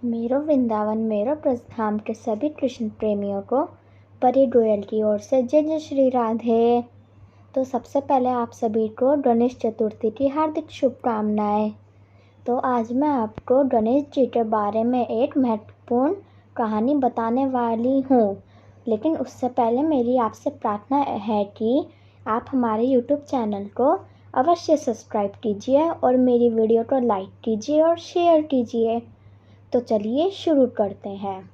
मेरो वृंदावन मेरो प्रस्थान के सभी कृष्ण प्रेमियों को परी डोयल की ओर से जय जय श्री राधे। तो सबसे पहले आप सभी को गणेश चतुर्थी की हार्दिक शुभकामनाएं। तो आज मैं आपको गणेश जी के बारे में एक महत्वपूर्ण कहानी बताने वाली हूँ, लेकिन उससे पहले मेरी आपसे प्रार्थना है कि आप हमारे YouTube चैनल को अवश्य सब्सक्राइब कीजिए और मेरी वीडियो को लाइक कीजिए और शेयर कीजिए। तो चलिए शुरू करते हैं।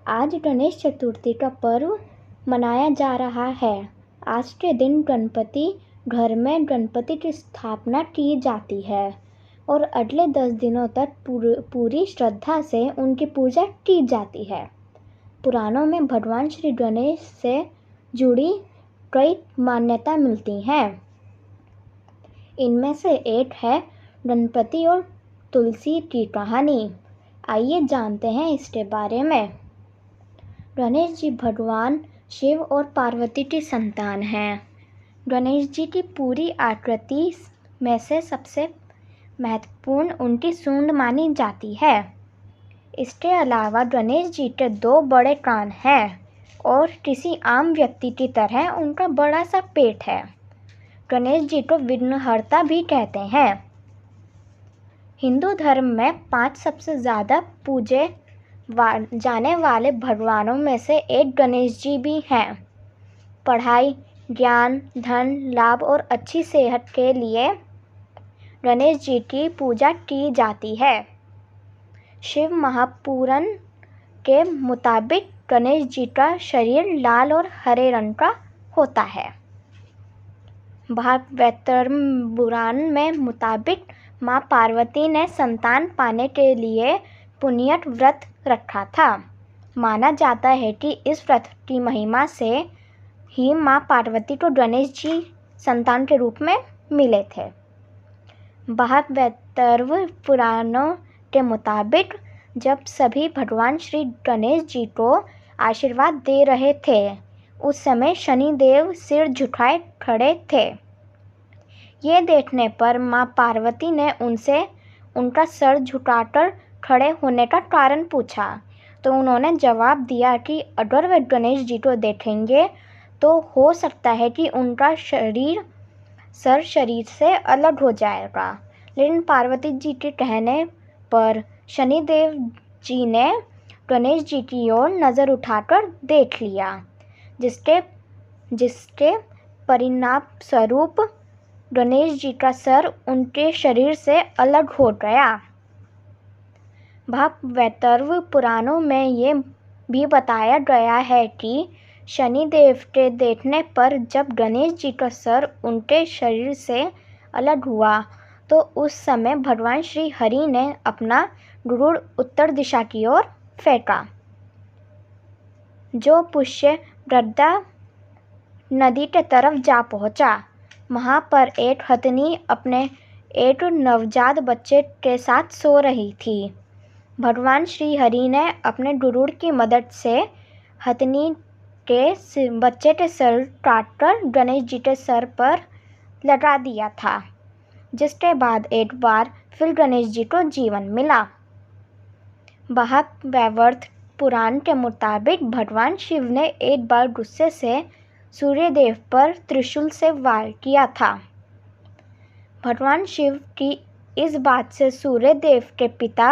आज गणेश चतुर्थी का पर्व मनाया जा रहा है। आज के दिन गणपति घर में गणपति की स्थापना की जाती है और अगले 10 दिनों तक पूरी श्रद्धा से उनकी पूजा की जाती है। पुराणों में भगवान श्री गणेश से जुड़ी कई मान्यता मिलती हैं। इनमें से एक है गणपति और तुलसी की कहानी। आइए जानते हैं इसके बारे में। गणेश जी भगवान शिव और पार्वती की संतान हैं। गणेश जी की पूरी आकृति में से सबसे महत्वपूर्ण उनकी सूंड मानी जाती है। इसके अलावा गणेश जी के 2 बड़े कान हैं और किसी आम व्यक्ति की तरह उनका बड़ा सा पेट है। गणेश जी को विघ्नहर्ता भी कहते हैं। हिंदू धर्म में 5 सबसे ज़्यादा पूजे जाने वाले भगवानों में से एक गणेश जी भी हैं। पढ़ाई, ज्ञान, धन, लाभ और अच्छी सेहत के लिए गणेश जी की पूजा की जाती है। शिव महापुराण के मुताबिक गणेश जी का शरीर लाल और हरे रंग का होता है। भागवतम पुराण में मुताबिक माँ पार्वती ने संतान पाने के लिए पुण्यत व्रत रखा था। माना जाता है कि इस व्रत की महिमा से ही माँ पार्वती को गणेश जी संतान के रूप में मिले थे। भागवतम पुराणों के मुताबिक जब सभी भगवान श्री गणेश जी को आशीर्वाद दे रहे थे, उस समय शनिदेव सिर झुकाए खड़े थे। ये देखने पर माँ पार्वती ने उनसे उनका सर झुकाकर खड़े होने का कारण पूछा, तो उन्होंने जवाब दिया कि अगर वे गणेश जी को देखेंगे तो हो सकता है कि उनका सर शरीर से अलग हो जाएगा। लेकिन पार्वती जी के कहने पर शनिदेव जी ने गणेश जी की ओर नज़र उठाकर देख लिया, जिसके परिणाम स्वरूप गणेश जी का सर उनके शरीर से अलग हो गया। भागवतम पुराणों में ये भी बताया गया है कि शनिदेव के देखने पर जब गणेश जी का सर उनके शरीर से अलग हुआ, तो उस समय भगवान श्री हरि ने अपना गरुड़ उत्तर दिशा की ओर फेंका, जो पुष्य गड्ढा नदी के तरफ जा पहुंचा। वहाँ पर एक हथनी अपने एक नवजात बच्चे के साथ सो रही थी। भगवान श्री हरि ने अपने गरुड़ की मदद से हथनी के बच्चे के सर काटकर गणेश जी के सर पर लगा दिया था, जिसके बाद एक बार फिर गणेश जी को जीवन मिला। भागवत पुराण के मुताबिक भगवान शिव ने एक बार गुस्से से सूर्यदेव पर त्रिशूल से वार किया था। भगवान शिव की इस बात से सूर्यदेव के पिता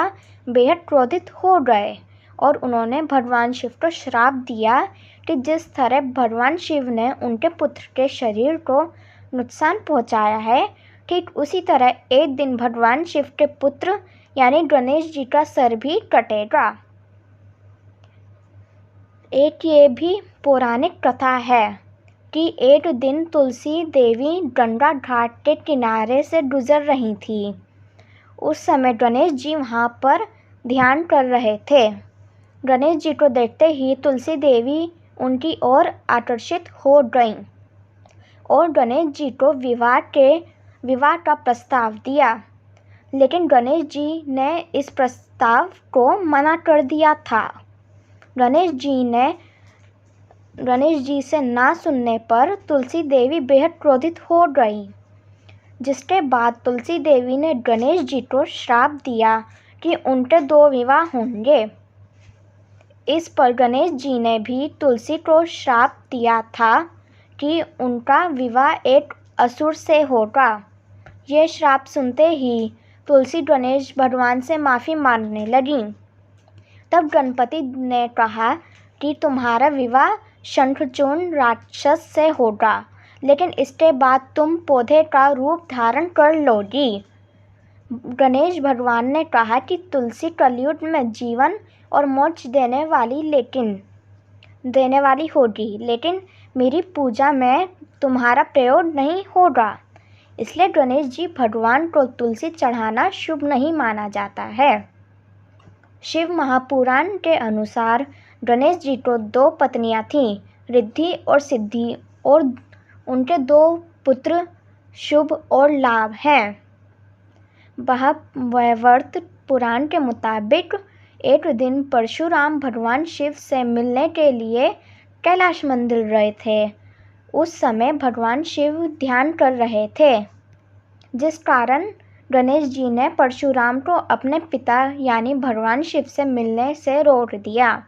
बेहद क्रोधित हो गए और उन्होंने भगवान शिव को श्राप दिया कि जिस तरह भगवान शिव ने उनके पुत्र के शरीर को नुकसान पहुंचाया है, ठीक उसी तरह एक दिन भगवान शिव के पुत्र यानी गणेश जी का सर भी कटेगा। एक ये भी पौराणिक कथा है कि एक दिन तुलसी देवी गंगा घाट के किनारे से गुजर रही थी। उस समय गणेश जी वहाँ पर ध्यान कर रहे थे। गणेश जी को देखते ही तुलसी देवी उनकी ओर आकर्षित हो गईं और गणेश जी को विवाह का प्रस्ताव दिया, लेकिन गणेश जी ने इस प्रस्ताव को मना कर दिया था। गणेश जी से ना सुनने पर तुलसी देवी बेहद क्रोधित हो गई, जिसके बाद तुलसी देवी ने गणेश जी को श्राप दिया कि उनके 2 विवाह होंगे। इस पर गणेश जी ने भी तुलसी को श्राप दिया था कि उनका विवाह एक असुर से होगा। ये श्राप सुनते ही तुलसी गणेश भगवान से माफ़ी मांगने लगी। तब गणपति ने कहा कि तुम्हारा विवाह शंखचूर्ण राक्षस से होगा, लेकिन इसके बाद तुम पौधे का रूप धारण कर लोगी। गणेश भगवान ने कहा कि तुलसी कलयुग में जीवन और मोक्ष देने वाली होगी, लेकिन मेरी पूजा में तुम्हारा प्रयोग नहीं होगा। इसलिए गणेश जी भगवान को तुलसी चढ़ाना शुभ नहीं माना जाता है। शिव महापुराण के अनुसार गणेश जी को 2 पत्नियां थीं, रिद्धि और सिद्धि, और उनके 2 पुत्र शुभ और लाभ हैं। महाभारत पुराण के मुताबिक एक दिन परशुराम भगवान शिव से मिलने के लिए कैलाश मंदिर गए थे। उस समय भगवान शिव ध्यान कर रहे थे, जिस कारण गणेश जी ने परशुराम को अपने पिता यानी भगवान शिव से मिलने से रोक दिया।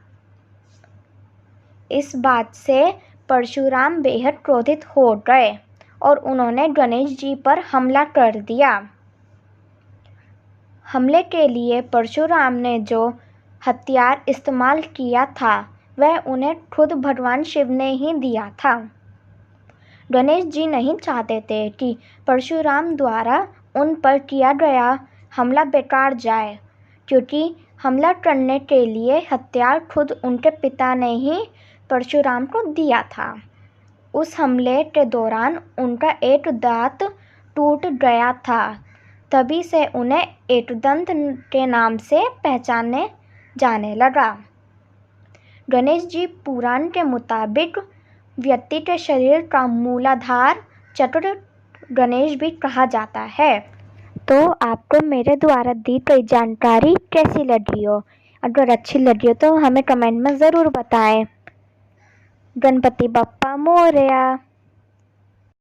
इस बात से परशुराम बेहद क्रोधित हो गए और उन्होंने गणेश जी पर हमला कर दिया। हमले के लिए परशुराम ने जो हथियार इस्तेमाल किया था वह उन्हें खुद भगवान शिव ने ही दिया था। गणेश जी नहीं चाहते थे कि परशुराम द्वारा उन पर किया गया हमला बेकार जाए, क्योंकि हमला करने के लिए हथियार खुद उनके पिता ने ही परशुराम को दिया था। उस हमले के दौरान उनका एक दांत टूट गया था, तभी से उन्हें एकदंत के नाम से पहचाने जाने लगा। गणेश जी पुराण के मुताबिक व्यक्ति के शरीर का मूलाधार चक्र गणेश भी कहा जाता है। तो आपको मेरे द्वारा दी गई जानकारी कैसी लगी हो? अगर अच्छी लगी हो तो हमें कमेंट में ज़रूर बताएं। गणपति बप्पा मोरया।